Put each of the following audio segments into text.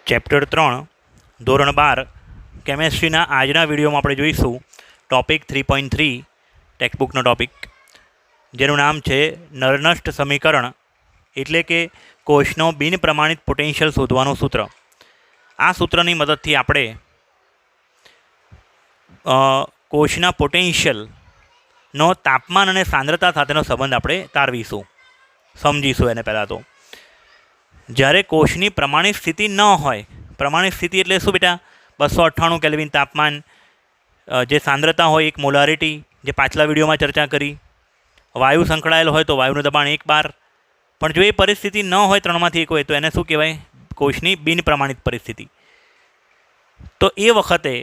Chapter 3 ધોરણ 12 કેમેસ્ટ્રીના આજના વિડીયોમાં આપણે જોઈશું ટોપિક 3.3 ટેક્સ્ટબુકનો ટોપિક, જેનું નામ છે નરનષ્ટ સમીકરણ, એટલે કે કોષનો બિન પ્રમાણિત પોટેન્શિયલ શોધવાનું સૂત્ર. આ સૂત્રની મદદથી આપણે કોષના પોટેન્શિયલનો તાપમાન અને સાંદ્રતા સાથેનો સંબંધ આપણે તારવીશું, સમજીશું. એને પહેલાં તો જ્યારે કોષની પ્રમાણિત સ્થિતિ ન હોય, પ્રમાણિત સ્થિતિ એટલે શું બેટા? 298 કેલ્વિન તાપમાન, જે સાંદ્રતા હોય 1 મોલારિટી, જે પાછલા વિડીયોમાં ચર્ચા કરી. વાયુ સંકળાયેલ હોય તો વાયુનું દબાણ 1 બાર. પણ જો એ પરિસ્થિતિ ન હોય, 3માંથી 1 હોય, તો એને શું કહેવાય? કોષની બિન પ્રમાણિત પરિસ્થિતિ. તો એ વખતે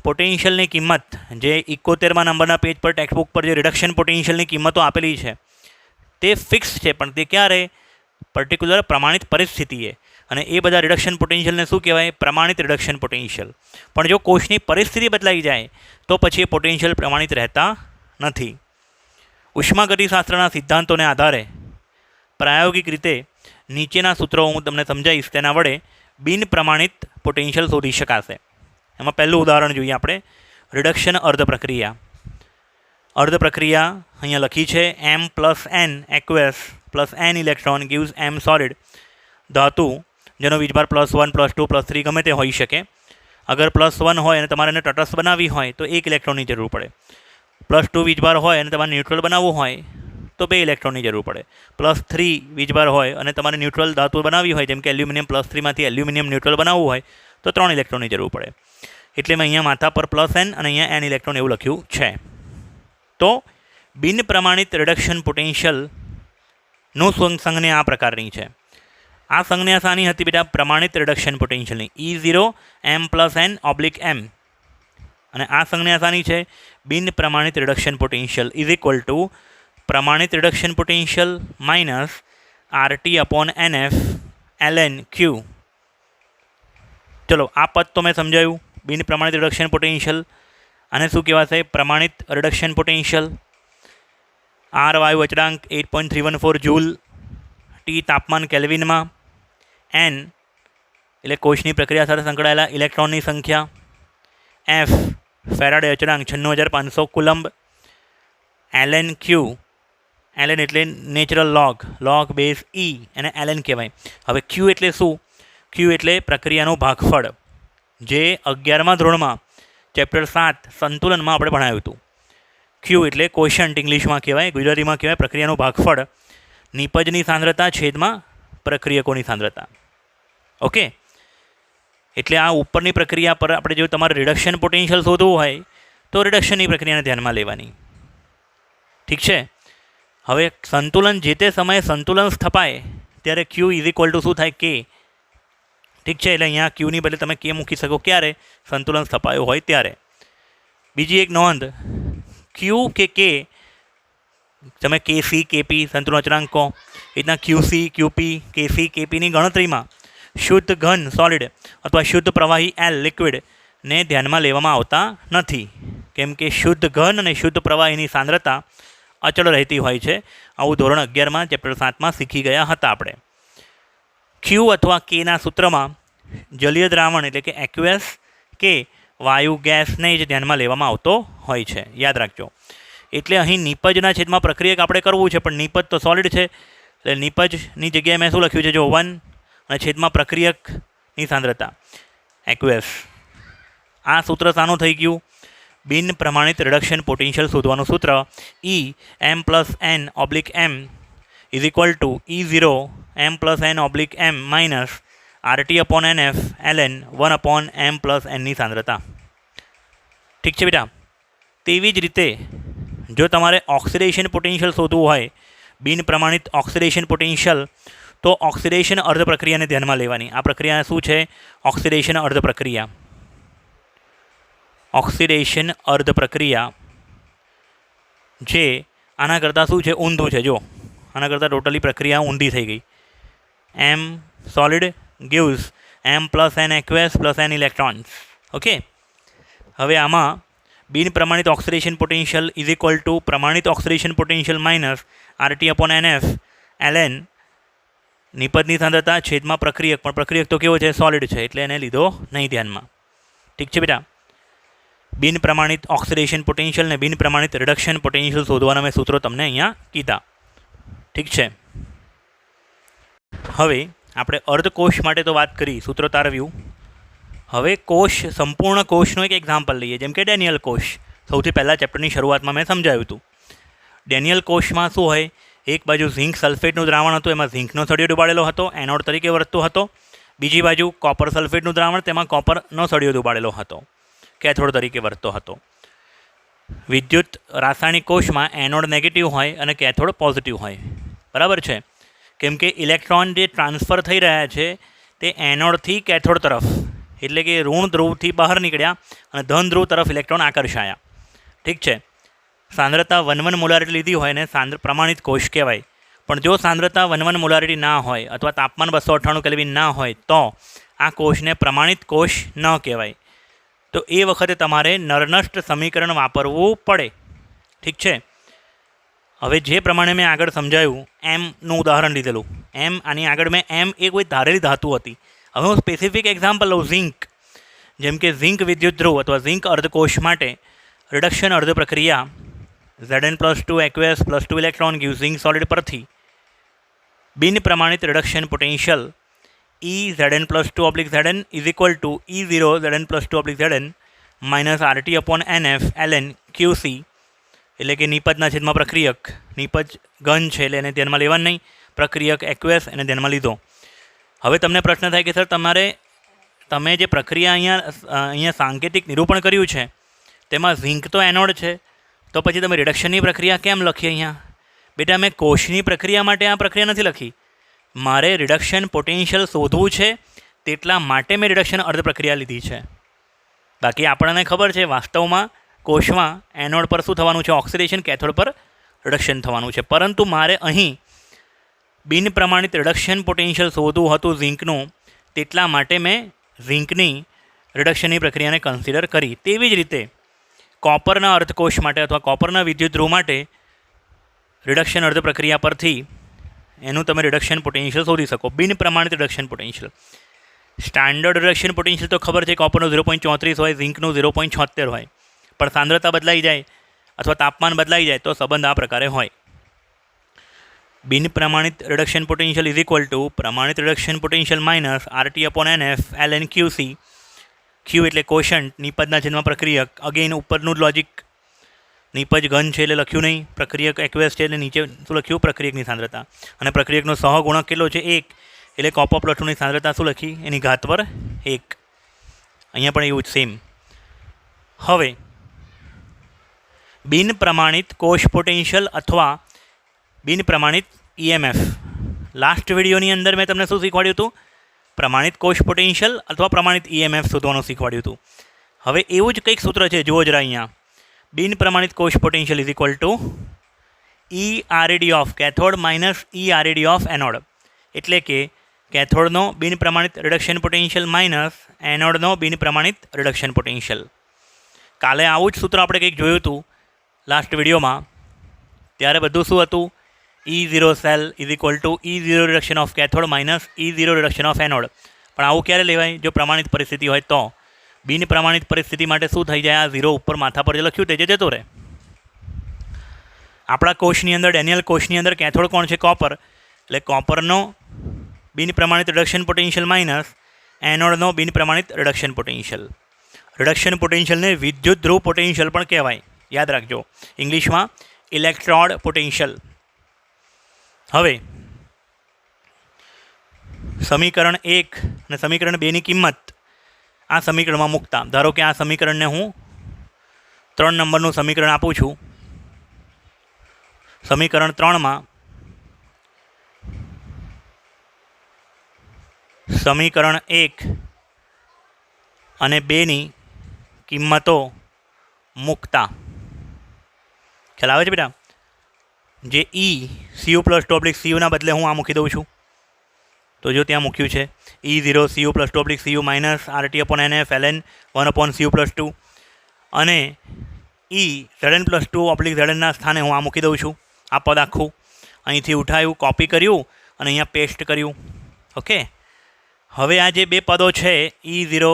પોટેન્શિયલની કિંમત, જે 71મા નંબરના પેજ પર ટેક્સ્ટબુક પર જે રિડક્શન પોટેન્શિયલની કિંમતો આપેલી છે તે ફિક્સ છે, પણ તે ક્યારે? પર્ટિક્યુલર પ્રમાણિત પરિસ્થિતિએ. અને એ બધા રિડક્શન પોટેન્શિયલને શું કહેવાય? પ્રમાણિત રિડક્શન પોટેન્શિયલ. પણ જો કોષની પરિસ્થિતિ બદલાઈ જાય તો પછી એ પોટેન્શિયલ પ્રમાણિત રહેતા નથી. ઉષ્માગતિશાસ્ત્રના સિદ્ધાંતોને આધારે પ્રાયોગિક રીતે નીચેના સૂત્રો હું તમને સમજાવીશ, તેના વડે બિન પ્રમાણિત પોટેન્શિયલ શોધી શકાશે. એમાં પહેલું ઉદાહરણ જોઈએ આપણે, રિડક્શન અર્ધ પ્રક્રિયા. અર્ધ પ્રક્રિયા અહીંયા લખી છે, m + n aqueous + n electron gives m solid. ધાતુ જેનો વીજભાર +1 +2 +3 ગમે તે હોઈ શકે. અગર +1 હોય અને તમારે એને તટસ્થ બનાવવી હોય તો 1 ઇલેક્ટ્રોનની જરૂર પડે. +2 વીજભાર હોય અને તમારે ન્યુટ્રલ બનાવવું હોય તો 2 ઇલેક્ટ્રોનની જરૂર પડે. +3 વીજભાર હોય અને તમારે ન્યુટ્રલ ધાતુ બનાવવી હોય, જેમ કે એલ્યુમિનિયમ +3 માંથી એલ્યુમિનિયમ ન્યુટ્રલ બનાવવું હોય તો 3 ઇલેક્ટ્રોનની જરૂર પડે. એટલે મેં અહીંયા માથા પર +n અને અહીંયા n ઇલેક્ટ્રોન એવું લખ્યું છે. તો બિન પ્રમાણિત રિડક્શન પોટેન્શિયલનું સંજ્ઞા આ પ્રકારની છે. આ સંજ્ઞા શાની હતી બેટા? પ્રમાણિત રિડક્શન પોટેન્શિયલની, E0 m+n/m. અને આ સંજ્ઞા શાની છે? બિન પ્રમાણિત રિડક્શન પોટેન્શિયલ પ્રમાણિત reduction potential -RT/NF ln Q. ચલો, આ પદ તો મેં સમજાયું. બિન પ્રમાણિત રિડક્શન પોટેન્શિયલ, આને શું કહેવાશે? પ્રમાણિત રિડક્શન પોટેન્શિયલ. R વાયુ અચળાંક 8.314 જૂલ, T તાપમાન કેલ્વિનમાં, N એટલે કોષની પ્રક્રિયા સાથે સંકળાયેલા ઇલેક્ટ્રોનની સંખ્યા, F ફેરાડે અચળાંક 96500 કુલમ્બ, ln Q, ln એટલે નેચરલ લોગ બેઝ E, અને ln કહેવાય. હવે Q એટલે શું? Q એટલે પ્રક્રિયાનું ભાગફળ, જે 11મા ધોરણમાં ચેપ્ટર 7 સંતુલનમાં આપણે ભણાવ્યું હતું. Q એટલે કોશન્ટ ઇંગ્લિશમાં કહેવાય, ગુજરાતીમાં કહેવાય પ્રક્રિયાનું ભાગફળ, નિપજની સાંદ્રતા છેદમાં પ્રક્રિયકોની સાંદ્રતા. ઓકે, એટલે આ ઉપરની પ્રક્રિયા પર આપણે જો તમારે રિડક્શન પોટેન્શિયલ શોધવું હોય તો રિડક્શનની પ્રક્રિયાને ધ્યાનમાં લેવાની. ઠીક છે. હવે સંતુલન, જે તે સમયે સંતુલન સ્થપાય ત્યારે Q = શું થાય? K. ઠીક છે. એટલે અહીંયા Qની બદલે તમે K મૂકી શકો. ક્યારે? સંતુલન સ્થપાયો હોય ત્યારે. બીજી એક નોંધ, Q કે K તમે KC KP સંતુલન અચળાંક કહો, રીતના QC QP KC KPની ગણતરીમાં શુદ્ધ ઘન સોલિડ અથવા શુદ્ધ પ્રવાહી L લિક્વિડને ધ્યાનમાં લેવામાં આવતા નથી, કેમ કે શુદ્ધ ઘન અને શુદ્ધ પ્રવાહીની સાંદ્રતા અચળ રહેતી હોય છે. આવું ધોરણ 11માં ચેપ્ટર 7માં શીખી ગયા હતા આપણે. Q અથવા Kના સૂત્રમાં જલીય દ્રાવણ એટલે કે એક્યુએસ કે વાયુ ગેસને જ ધ્યાનમાં લેવામાં આવતો હોય છે, યાદ રાખજો. એટલે અહીં નિપજના છેદમાં પ્રક્રિયક આપણે કરવું છે, પણ નિપજ તો સોલિડ છે, એટલે નિપજની જગ્યાએ મેં શું લખ્યું છે? જો 1 અને છેદમાં પ્રક્રિયકની સાંદ્રતા એક્યુએસ. આ સૂત્ર શાનું થઈ ગયું? બિન પ્રમાણિત રિડક્શન પોટેન્શિયલ શોધવાનું સૂત્ર E m+n/m = E0 m+n/m -RT/NF ln 1/m+n ની સાંદ્રતા. ઠીક છે બેટા. તેવી જ રીતે જો તમારે ઓક્સિડેશન પોટેન્શિયલ શોધવું હોય, બિન પ્રમાણિત ઓક્સિડેશન પોટેન્શિયલ, તો ઓક્સિડેશન અર્ધ પ્રક્રિયાને ધ્યાનમાં લેવાની. આ પ્રક્રિયા શું છે? ઓક્સિડેશન અર્ધ પ્રક્રિયા. ઓક્સિડેશન અર્ધ પ્રક્રિયા જે આના કરતાં શું છે? ઊંધું છે. જો આના કરતાં ટોટલી પ્રક્રિયા ઊંધી થઈ ગઈ. M solid gives m+n aqueous + n electrons. Okay. હવે આમાં બિન પ્રમાણિત ઓક્સિડેશન પોટેન્શિયલ = પ્રમાણિત ઓક્સિડેશન પોટેન્શિયલ -RT/NF ln નિપજની સાંદ્રતા છેદમાં પ્રક્રિયક, પણ પ્રક્રિયક તો કેવો છે? સોલિડ છે, એટલે એને લીધો નહીં ધ્યાનમાં. ઠીક છે બેટા. બિન પ્રમાણિત ઓક્સિડેશન પોટેન્શિયલ ને બિન પ્રમાણિત રિડક્શન પોટેન્શિયલ શોધવાના મેં સૂત્રો તમને અહીંયા કીધા. ઠીક છે. હવે આપણે અર્ધકોષ માટે તો વાત કરી, સૂત્રો તારવ્યું. હવે કોષ, સંપૂર્ણ કોષનું એક એક્ઝામ્પલ લઈએ, જેમ કે ડેનિયલ કોષ. સૌથી પહેલાં ચેપ્ટરની શરૂઆતમાં મેં સમજાવ્યું હતું. ડેનિયલ કોષમાં શું હોય? એક બાજુ ઝીંક સલ્ફેટનું દ્રાવણ હતું, એમાં ઝીંકનો સળિયો ડૂબાડેલો હતો, એનોડ તરીકે વર્તતો હતો. બીજી બાજુ કોપર સલ્ફેટનું દ્રાવણ, તેમાં કોપરનો સળિયો ડૂબાડેલો હતો, કેથોડ તરીકે વર્તતો હતો. વિદ્યુત રાસાયણિક કોષમાં એનોડ નેગેટિવ હોય અને કેથોડ પોઝિટિવ હોય. બરાબર છે? કેમ કે ઇલેક્ટ્રોન જે ટ્રાન્સફર થઈ રહ્યા છે તે એનોડથી કેથોડ તરફ, એટલે કે ઋણ ધ્રુવથી બહાર નીકળ્યા અને ધન ધ્રુવ તરફ ઇલેક્ટ્રોન આકર્ષાયા. ઠીક છે. સાંદ્રતા 1:1 મોલારિટી લીધી હોય ને પ્રમાણિત કોષ કહેવાય. પણ જો સાંદ્રતા 1:1 મોલારિટી ના હોય અથવા તાપમાન 298 કેલ્વિન ના હોય તો આ કોષને પ્રમાણિત કોષ ન કહેવાય. તો એ વખતે તમારે નરનષ્ટ સમીકરણ વાપરવું પડે. ઠીક છે. હવે જે પ્રમાણે મેં આગળ સમજાવ્યું, એમનું ઉદાહરણ લીધેલું, એમ આની આગળ મેં એમ એ કોઈ ધારેલી ધાતુ હતી. હવે હું સ્પેસિફિક એક્ઝામ્પલ લઉં, ઝીંક. જેમ કે ઝીંક વિદ્યુત ધ્રુવ અથવા ઝીંક અર્ધકોષ માટે રિડક્શન અર્ધ પ્રક્રિયા Zn+2 aqueous +2 ઇલેક્ટ્રોન ગીવ ઝીંક સોલિડ પરથી બિન પ્રમાણિત reduction potential EZn+2/Zn is equal two E0 Zn+2/Zn -RT/NF ln QC, એટલે કે નિપજના છેદમાં પ્રક્રિયક. નિપજ ઘન છે એટલે એને ધ્યાનમાં લેવાનું નહીં, પ્રક્રિયક એક્વેસ એને ધ્યાનમાં લીધો. હવે તમને પ્રશ્ન થાય કે સર તમે જે પ્રક્રિયા અહીંયા સાંકેતિક નિરૂપણ કર્યું છે તેમાં ઝીંક તો એનોડ છે, તો પછી તમે રિડક્શનની પ્રક્રિયા કેમ લખી અહીંયા? બેટા, મેં કોષની પ્રક્રિયા માટે આ પ્રક્રિયા નથી લખી. મારે રિડક્શન પોટેન્શિયલ શોધવું છે, તેટલા માટે મેં રિડક્શન અર્ધ પ્રક્રિયા લીધી છે. બાકી આપણને ખબર છે વાસ્તવમાં કોષમાં એનોડ પર શું થવાનું છે? ઓક્સિડેશન. કેથોડ પર રિડક્શન થવાનું છે. પરંતુ મારે અહીં બિન પ્રમાણિત રિડક્શન પોટેન્શિયલ શોધવું હતું ઝીંકનું, તેટલા માટે મેં ઝીંકની રિડક્શનની પ્રક્રિયાને કન્સિડર કરી. તેવી જ રીતે કોપરના અર્ધકોષ માટે અથવા કોપરના વિદ્યુત ધ્રુવ માટે રિડક્શન અર્ધ પ્રક્રિયા પરથી એનું તમે રિડક્શન પોટેન્શિયલ શોધી શકો. બિન પ્રમાણિત reduction potential. Standard reduction potential તો ખબર છે, કોપરનું 0.34 હોય, ઝીંકનું 0.76 હોય. પણ સાંદ્રતા બદલાઈ જાય અથવા તાપમાન બદલાઈ જાય તો સંબંધ આ પ્રકારે હોય. બિન પ્રમાણિત reduction potential is equal to પ્રમાણિત reduction potential -RT/NF ln QC. Q એટલે કોશન્ટ, નિપજના છેદમાં પ્રક્રિયક. અગેન ઉપરનું જ લોજિક. નિપજ ઘન છે એટલે લખ્યું નહીં, પ્રક્રિયક એક્વેસ છે એટલે નીચે શું લખ્યું? પ્રક્રિયકની સાંદ્રતા. અને પ્રક્રિયકનો સહગુણક કેટલો છે? 1. એટલે કોપર +2ની સાંદ્રતા શું લખી? એની ઘાત પર 1. અહીંયા પણ એવું જ સેમ. હવે બિન પ્રમાણિત કોષ પોટેન્શિયલ અથવા બિન પ્રમાણિત EMF. લાસ્ટ વિડીયોની અંદર મેં તમને શું શીખવાડ્યું હતું? પ્રમાણિત કોષ પોટેન્શિયલ અથવા પ્રમાણિત EMF શોધવાનું શીખવાડ્યું હતું. હવે એવું જ કંઈક સૂત્ર છે, જુઓ જરા અહીંયા. બિન પ્રમાણિત કોષ potential is equal two ERAD of cathode -ERAD of anode. એટલે કે કેથોડનો બિન પ્રમાણિત રિડક્શન પોટેન્શિયલ માઇનસ એનોડનો બિન પ્રમાણિત રિડક્શન પોટેન્શિયલ. કાલે આવું જ સૂત્ર આપણે કંઈક જોયું હતું લાસ્ટ વિડીયોમાં. ત્યારે બધું શું હતું? E0 cell is equal two E0 reduction of cathode minus E0 reduction of anode. પણ આવું ક્યારે લેવાય? જો પ્રમાણિત પરિસ્થિતિ હોય તો. બિન પ્રમાણિત પરિસ્થિતિ માટે શું થઈ જાય? આ 0 ઉપર માથા પર જે લખ્યું તે જતો રહે. આપણા કોષની અંદર, ડેનિયલ કોષની અંદર કેથોડ કોણ છે? કોપર. એટલે કોપરનો બિન પ્રમાણિત રિડક્શન પોટેન્શિયલ માઇનસ એનોડનો બિન પ્રમાણિત રિડક્શન પોટેન્શિયલ. રિડક્શન પોટેન્શિયલને વિદ્યુત ધ્રુવ પોટેન્શિયલ પણ કહેવાય. યાદ રાખજો, ઇંગ્લિશમાં ઇલેક્ટ્રોડ પોટેન્શિયલ. હવે સમીકરણ 1 અને સમીકરણ 2ની કિંમત આ સમીકરણમાં મૂકતા, ધારો કે આ સમીકરણને હું 3 નંબરનું સમીકરણ આપું છું. સમીકરણ 3માં સમીકરણ 1 અને 2ની કિંમતો મૂકતા ખ્યાલ આવે છે બેટા? જે Cu+2/Cu ના બદલે હું આ મૂકી દઉં છું. તો જો ત્યાં મૂક્યું છે E0 Cu+2/Cu -RT/NF ln 1/Cu+2 અને Zn+2/Zn ના સ્થાને હું આ મૂકી દઉં છું. આ પદ આખું અહીંથી ઉઠાયું, કોપી કર્યું અને અહીંયા પેસ્ટ કર્યું. ઓકે, હવે આ જે બે પદો છે E0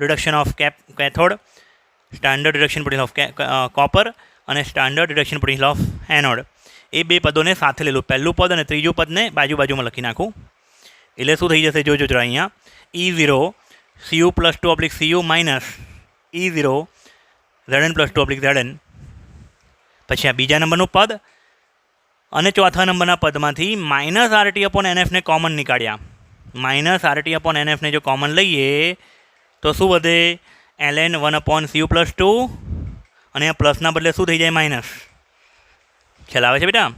reduction of cathode, standard reduction potential of copper અને standard reduction potential of anode, એ બે પદોને સાથે લેલું. પહેલું પદ અને ત્રીજું પદને બાજુમાં લખી નાખું. એટલે શું થઈ જશે જોજો જરા અહીંયા, E0 Cu+2 Cu minus E0 Zn+2 Zn. પછી આ બીજા નંબરનું પદ અને ચોથા નંબરના પદમાંથી -RT/NF ને કોમન નીકાળ્યા. -RT/NF ને જો કોમન લઈએ તો શું વધે? ln 1/Cu+2 અને આ પ્લસના બદલે શું થઈ જાય? માઇનસ. ખ્યાલ આવે છે બેટા?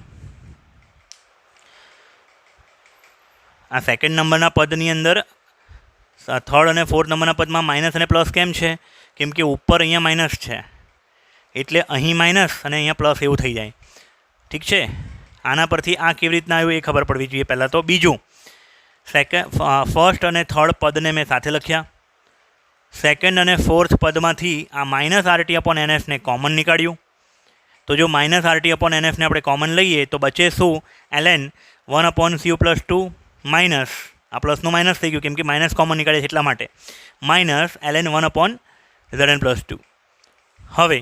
આ સેકન્ડ નંબરના પદની અંદર થર્ડ અને ફોર્થ નંબરના પદમાં માઇનસ અને પ્લસ કેમ છે? કેમ કે ઉપર અહીંયા માઇનસ છે એટલે અહીં માઇનસ અને અહીંયા પ્લસ એવું થઈ જાય. ઠીક છે, આના પરથી આ કેવી રીતના આવ્યું એ ખબર પડવી જોઈએ પહેલાં તો. બીજું, ફર્સ્ટ અને થર્ડ પદને મેં સાથે લખ્યા. સેકન્ડ અને ફોર્થ પદમાંથી આ -RT/NF ને કોમન નીકાળ્યું. તો જો -RT/NF ને આપણે કોમન લઈએ તો બચે શું? ln 1/Cu+2 માઇનસ, આ પ્લસનું માઇનસ થઈ ગયું કેમ કે માઇનસ કોમન નીકાળે છે એટલા માટે, માઇનસ ln 1/Zn+2. હવે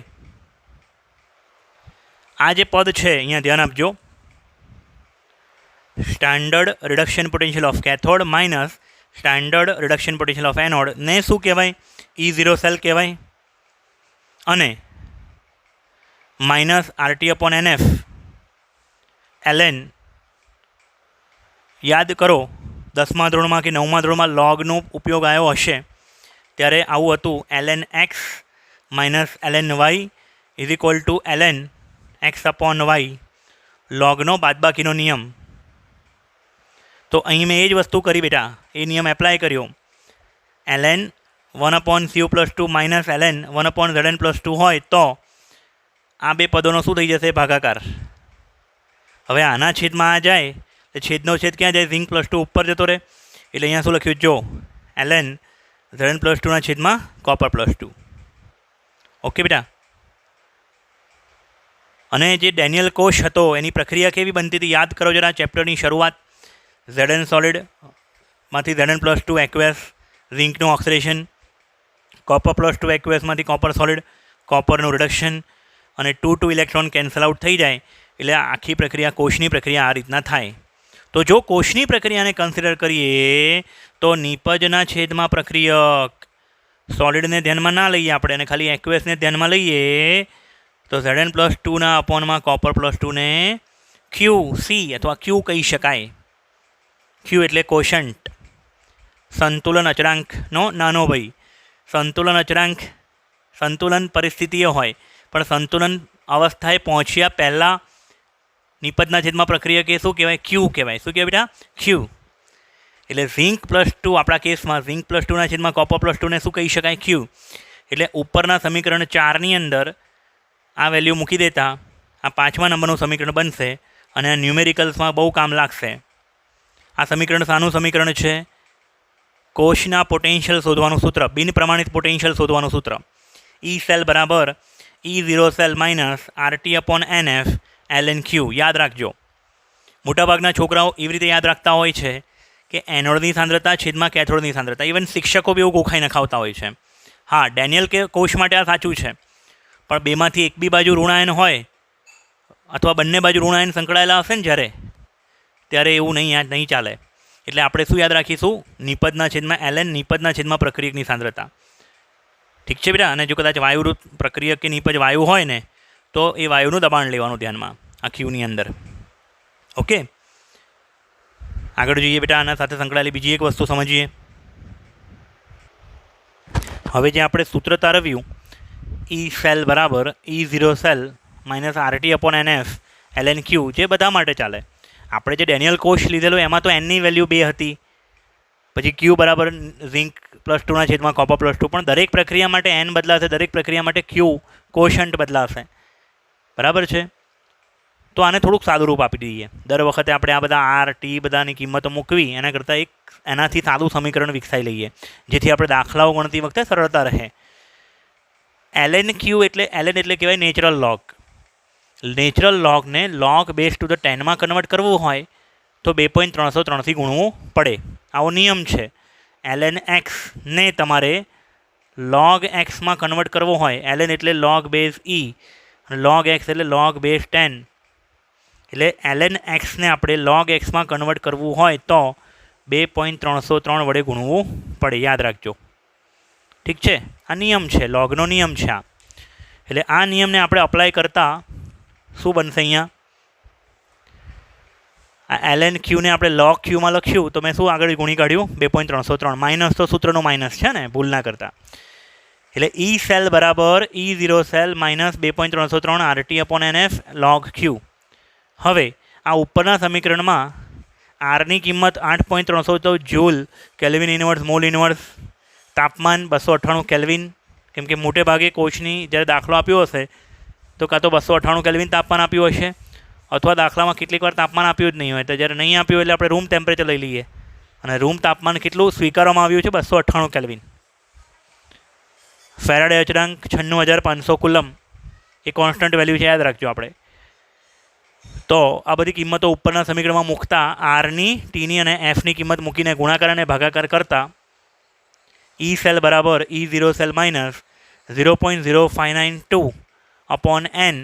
આ જે પદ છે અહીંયા ધ્યાન આપજો, standard reduction potential of cathode minus standard reduction potential of anode ને શું કહેવાય? E0 સેલ કહેવાય. અને -RT/NF ln, યાદ કરો 10મા ધોરણમાં કે 9મા ધોરણમાં લોગનો ઉપયોગ આવ્યો હશે ત્યારે આવું હતું, ln x minus ln y is equal two ln x/y, લોગનો બાદબાકીનો નિયમ. તો અહીં મેં એ જ વસ્તુ કરી બેટા, એ નિયમ એપ્લાય કર્યો. ln 1/Cu+2 minus ln 1/Zn+2 હોય તો આ બે પદોનો શું થઈ જશે? ભાગાકાર. હવે આના છેદમાં આ જાય તો છેદનો છેદ ક્યાં જાય? Zinc+2 ઉપર જતો રહે. એટલે અહીંયા શું લખ્યું? જો ln Zn+2 છેદમાં copper+2. ઓકે બેટા. અને જે ડેનિયલ કોષ હતો એની પ્રક્રિયા કેવી બનતી હતી યાદ કરો જરા. ચેપ્ટરની શરૂઆત, Zn સોલિડમાંથી Zn+2 એક્વેસ, ઝિંકનું ઓક્સિડેશન, copper+2 એક્વેસમાંથી કોપર સોલિડ, કોપરનું રિડક્શન અને 2 ઇલેક્ટ્રોન કેન્સલ આઉટ થઈ જાય. એટલે આખી પ્રક્રિયા, કોષની પ્રક્રિયા આ રીતના થાય. તો જો કોષની પ્રક્રિયાને કન્સિડર કરીએ તો નિપજના છેદમાં પ્રક્રિયક, સોલિડને ધ્યાનમાં ના લઈએ આપણે અને ખાલી એક્વેસને ધ્યાનમાં લઈએ તો Zn+2 અપોનમાં copper+2 ને QC અથવા Q કહી શકાય. Q એટલે કોશન્ટ, સંતુલન અચળાંકનો નાનો ભાઈ. સંતુલન અચળાંક સંતુલન પરિસ્થિતિઓ હોય પણ સંતુલન અવસ્થાએ પહોંચ્યા પહેલાં નિપજના છેદમાં પ્રક્રિયક એ શું કહેવાય? Q કહેવાય. શું કહેવાય બેટા? Q. એટલે Zinc+2 આપણા કેસમાં Zinc+2 છેદમાં copper+2 ને શું કહી શકાય? Q. એટલે ઉપરના સમીકરણ 4ની અંદર આ વેલ્યુ મૂકી દેતા આ 5મા નંબરનું સમીકરણ બનશે અને આ ન્યુમેરિકલ્સમાં બહુ કામ લાગશે. આ સમીકરણ શાનું સમીકરણ છે? કોષના પોટેન્શિયલ શોધવાનું સૂત્ર, બિન પ્રમાણિત પોટેન્શિયલ શોધવાનું સૂત્ર. E સેલ બરાબર E0 cell minus RT/NF ln Q. યાદ રાખજો. મોટાભાગના છોકરાઓ એવી રીતે યાદ રાખતા હોય છે કે એનોડની સાંદ્રતા છેદમાં કેથોડની સાંદ્રતા. ઇવન શિક્ષકો બી એવું ગોખાઈ નખાવતા હોય છે. હા, ડેનિયલ કે કોષ માટે આ સાચું છે, પણ બેમાંથી એક બી બાજુ ઋણાયન હોય અથવા બંને બાજુ ઋણાયન સંકળાયેલા હશે ને જ્યારે, ત્યારે એવું નહીં ચાલે. એટલે આપણે શું યાદ રાખીશું? નિપજના છેદમાં ln, નિપજના છેદમાં પ્રક્રિયકની સાંદ્રતા. ઠીક છે બેટા. અને જો કદાચ વાયુ પ્રક્રિયક કે નિપજ વાયુ હોય ને તો એ વાયુનું દબાણ લેવાનું ધ્યાનમાં આ Qની અંદર. ઓકે, આગળ જોઈએ બેટા. આના સાથે સંકળાયેલી બીજી એક વસ્તુ સમજીએ. હવે જે આપણે સૂત્ર તારવ્યું, E સેલ બરાબર E0 cell minus RT/NF ln Q, જે બધા માટે ચાલે. આપણે જે ડેનિયલ કોષ લીધેલો એમાં તો એનની વેલ્યુ 2 હતી, પછી Q બરાબર Zinc+2 છેદમાં copper+2, પણ દરેક પ્રક્રિયા માટે n બદલાશે, દરેક પ્રક્રિયા માટે Q કોશન્ટ બદલાશે. બરાબર છે? તો આને થોડુંક સાદું રૂપ આપી દઈએ. દર વખતે આપણે આ બધા R, T બધાની કિંમતો મૂકવી એના કરતાં એક એનાથી સાદું સમીકરણ વિકસાવી લઈએ જેથી આપણે દાખલાઓ ગણતી વખતે સરળતા રહે. ln Q એટલે કહેવાય નેચરલ લોગ. નેચરલ લોગને log બેઝ ટુ ધ 10માં કન્વર્ટ કરવું હોય તો 2.303થી ગુણવું પડે. આવો નિયમ છે. ln xને તમારે log xમાં કન્વર્ટ કરવો હોય, ln એટલે log બેઝ e અને log x એટલે log બેઝ 10, એટલે ln xને આપણે log xમાં કન્વર્ટ કરવું હોય તો 2.303 વડે ગુણવું પડે. યાદ રાખજો, ઠીક છે. આ નિયમ છે, લોગનો નિયમ છે આ. એટલે આ નિયમને આપણે અપ્લાય કરતાં શું બનશે? અહીંયા આ ln ક્યુને આપણે log ક્યુમાં લખ્યું તો મેં શું આગળ ગુણી કાઢ્યું? 2.303. માઇનસ તો સૂત્રનો માઇનસ છે ને, ભૂલ ના કરતા. એટલે E સેલ બરાબર E0 cell minus 2.303 RT/NF log ક્યુ. હવે આ ઉપરના સમીકરણમાં આરની કિંમત 8.314 joule, kelvin inverse, mall inverse, તાપમાન 298 કેલ્વિન, કેમ કે મોટે ભાગે કોચની જ્યારે દાખલો આપ્યો હશે તો કાં તો 298 કેલ્વિન તાપમાન આપ્યું હશે, અથવા દાખલામાં કેટલીક વાર તાપમાન આપ્યું જ નહીં હોય. તો જ્યારે નહીં આપ્યું એટલે આપણે રૂમ ટેમ્પરેચર લઈ લઈએ, અને રૂમ તાપમાન કેટલું સ્વીકારવામાં આવ્યું છે? 298 કેલ્વિન. ફેરાડે અચળાંક 96,500 કુલમ એ કોન્સ્ટન્ટ વેલ્યુ છે, યાદ રાખજો આપણે. તો આ બધી કિંમતો ઉપરના સમીકરણમાં મૂકતા આરની, ટીની અને એફની કિંમત મૂકીને ગુણાકાર અને ભાગાકાર કરતા E સેલ બરાબર E0 cell minus 0.0592/n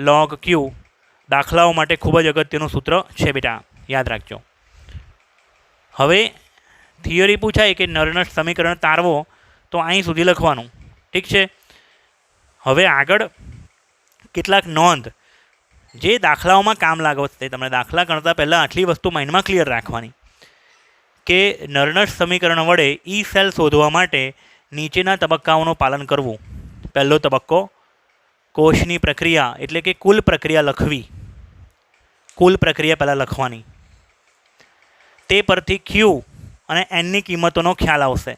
log ક્યુ. દાખલાઓ માટે ખૂબ જ અગત્યનું સૂત્ર છે બેટા, યાદ રાખજો. હવે થિયરી પૂછાય કે નર્નસ્ટ સમીકરણ તારવો તો અહીં સુધી લખવાનું, ઠીક છે. હવે આગળ કેટલાક નોંધ જે દાખલાઓમાં કામ લાગશે. તમને દાખલા કરતાં પહેલાં આટલી વસ્તુ માઇન્ડમાં ક્લિયર રાખવાની કે નર્નસ્ટ સમીકરણ વડે E સેલ શોધવા માટે નીચેના તબક્કાઓનું પાલન કરવું. પહેલો તબક્કો, કોષની પ્રક્રિયા એટલે કે કુલ પ્રક્રિયા લખવી. કુલ પ્રક્રિયા પહેલાં લખવાની. તે પરથી ક્યુ અને એનની કિંમતોનો ખ્યાલ આવશે.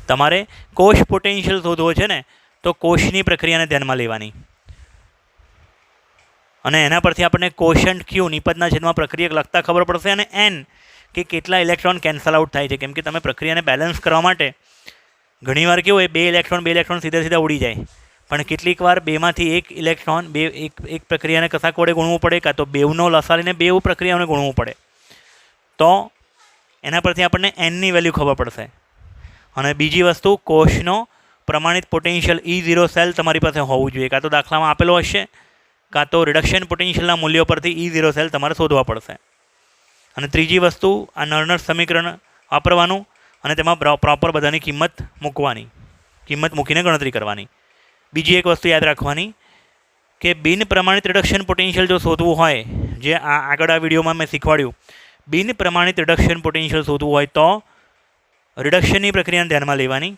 તમારે કોષ પોટેન્શિયલ શોધવો છે ને, તો કોષની પ્રક્રિયાને ધ્યાનમાં લેવાની, અને એના પરથી આપણને કોશન્ટ ક્યુ, નિપજના છેદમાં પ્રક્રિયા લખતા ખબર પડશે, અને એન કે કેટલા ઇલેક્ટ્રોન કેન્સલ આઉટ થાય છે. કેમ કે તમે પ્રક્રિયાને બેલેન્સ કરવા માટે ઘણીવાર કેવું હોય, બે ઇલેક્ટ્રોન સીધા ઉડી જાય, પણ કેટલીક વાર બેમાંથી એક ઇલેક્ટ્રોન એક પ્રક્રિયાને કશાક વડે ગુણવું પડે, કાં તો બેવનો લસાડીને બેવ પ્રક્રિયાઓને ગુણવું પડે. તો એના પરથી આપણને એનની વેલ્યુ ખબર પડશે. અને બીજી વસ્તુ, કોષનો પ્રમાણિત પોટેન્શિયલ E0 સેલ તમારી પાસે હોવું જોઈએ, કાં તો દાખલામાં આપેલો હશે, કાં તો રિડક્શન પોટેન્શિયલના મૂલ્યો પરથી E0 સેલ તમારે શોધવા પડશે. અને ત્રીજી વસ્તુ, આ નર્નસ્ટ સમીકરણ વાપરવાનું અને તેમાં પ્રોપર બધાની કિંમત મૂકવાની, કિંમત મૂકીને ગણતરી કરવાની. બીજી એક વસ્તુ યાદ રાખવાની કે બિન પ્રમાણિત રિડક્શન પોટેન્શિયલ જો શોધવું હોય, જે આગળ આ વિડીયોમાં મેં શીખવાડ્યું, બિન પ્રમાણિત રિડક્શન પોટેન્શિયલ શોધવું હોય તો રિડક્શનની પ્રક્રિયાને ધ્યાનમાં લેવાની.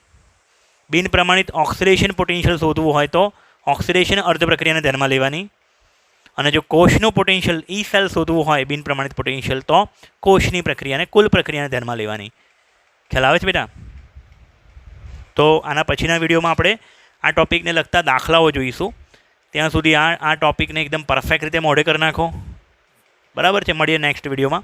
બિન પ્રમાણિત ઓક્સિડેશન પોટેન્શિયલ શોધવું હોય તો ઓક્સિડેશન અર્ધ પ્રક્રિયાને ધ્યાનમાં લેવાની. અને જો કોષનું પોટેન્શિયલ E સેલ શોધવું હોય બિન પ્રમાણિત પોટેન્શિયલ, તો કોષની પ્રક્રિયાને, કુલ પ્રક્રિયાને ધ્યાનમાં લેવાની. ખ્યાલ આવે છે બેટા? તો આના પછીના વિડીયોમાં આપણે આ ટૉપિકને લગતા દાખલાઓ જોઈશું. ત્યાં સુધી આ ટૉપિકને એકદમ પરફેક્ટ રીતે મોઢે કરી નાખો. બરાબર છે? મળીએ નેક્સ્ટ વિડીયોમાં.